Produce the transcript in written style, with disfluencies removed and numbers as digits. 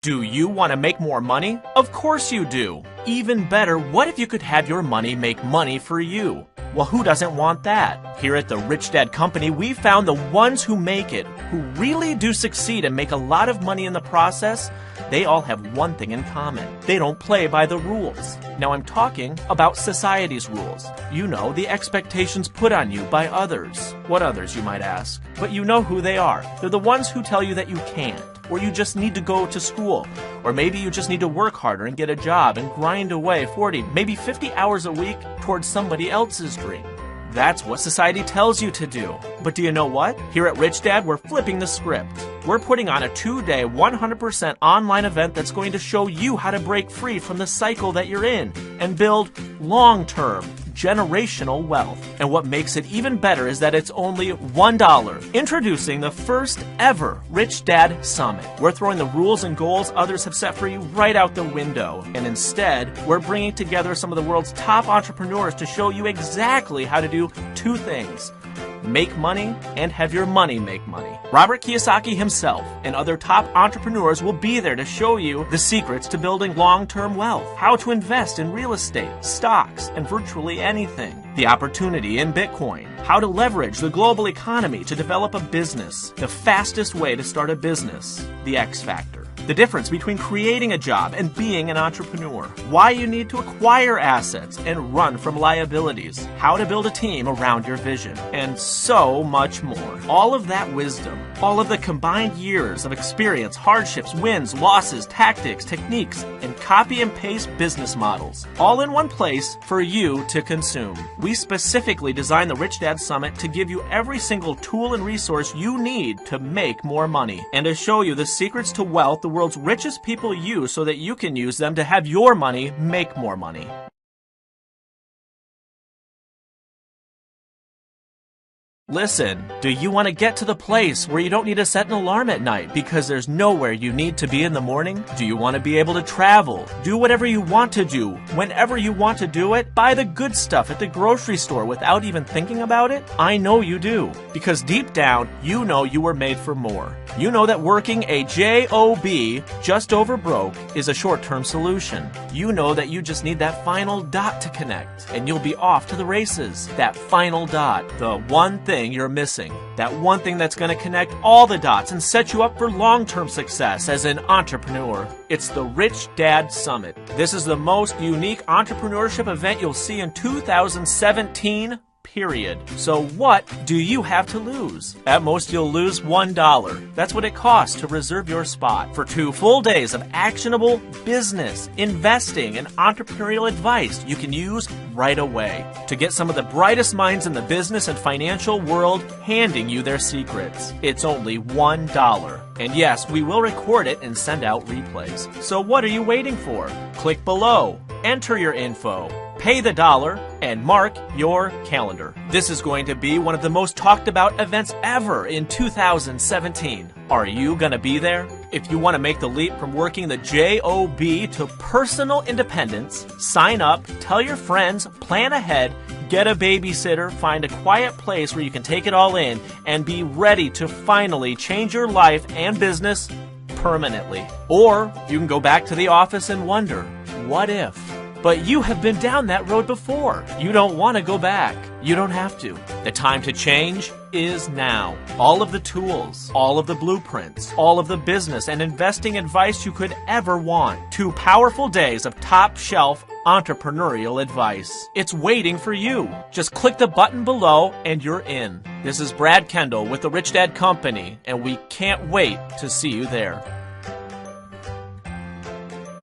Do you want to make more money? Of course you do. Even better, what if you could have your money make money for you? Well, who doesn't want that? Here at the Rich Dad Company, we found the ones who make it, who really do succeed and make a lot of money in the process. They all have one thing in common. They don't play by the rules. Now I'm talking about society's rules. You know, the expectations put on you by others. What others, you might ask? But you know who they are. They're the ones who tell you that you can't, or you just need to go to school, or maybe you just need to work harder and get a job and grind away 40, maybe 50 hours a week towards somebody else's dream. That's what society tells you to do. But do you know what? Here at Rich Dad, we're flipping the script. We're putting on a 2-day, 100% online event that's going to show you how to break free from the cycle that you're in and build long-term, generational wealth. And what makes it even better is that it's only $1. Introducing the first ever Rich Dad Summit. We're throwing the rules and goals others have set for you right out the window. And instead, we're bringing together some of the world's top entrepreneurs to show you exactly how to do two things: make money and have your money make money. Robert Kiyosaki himself and other top entrepreneurs will be there to show you the secrets to building long-term wealth, how to invest in real estate, stocks, and virtually anything, the opportunity in Bitcoin, how to leverage the global economy to develop a business, the fastest way to start a business, the X Factor, the difference between creating a job and being an entrepreneur, why you need to acquire assets and run from liabilities, how to build a team around your vision, and so much more. All of that wisdom, all of the combined years of experience, hardships, wins, losses, tactics, techniques, and copy and paste business models, all in one place for you to consume. We specifically designed the Rich Dad Summit to give you every single tool and resource you need to make more money and to show you the secrets to wealth the world's richest people use so that you can use them to have your money make more money. Listen, do you want to get to the place where you don't need to set an alarm at night because there's nowhere you need to be in the morning? Do you want to be able to travel, do whatever you want to do, whenever you want to do it, buy the good stuff at the grocery store without even thinking about it? I know you do, because deep down, you know you were made for more. You know that working a job just over broke is a short-term solution. You know that you just need that final dot to connect, and you'll be off to the races. That final dot, the one thing you're missing. That one thing that's going to connect all the dots and set you up for long-term success as an entrepreneur. It's the Rich Dad Summit. This is the most unique entrepreneurship event you'll see in 2017. Period. So what do you have to lose? At most, you'll lose $1. That's what it costs to reserve your spot for 2 full days of actionable business, investing, and entrepreneurial advice you can use right away to get some of the brightest minds in the business and financial world handing you their secrets. It's only $1. And yes, we will record it and send out replays. So what are you waiting for? Click below, enter your info, pay the $1, and mark your calendar. This is going to be one of the most talked about events ever in 2017. Are you gonna be there? If you want to make the leap from working the job to personal independence, sign up, tell your friends, plan ahead, get a babysitter, find a quiet place where you can take it all in, and be ready to finally change your life and business permanently. Or you can go back to the office and wonder, what if? But you have been down that road before. You don't want to go back. You don't have to. The time to change is now. All of the tools, all of the blueprints, all of the business and investing advice you could ever want. 2 powerful days of top-shelf entrepreneurial advice. It's waiting for you. Just click the button below and you're in. This is Brad Kendall with the Rich Dad Company, and we can't wait to see you there.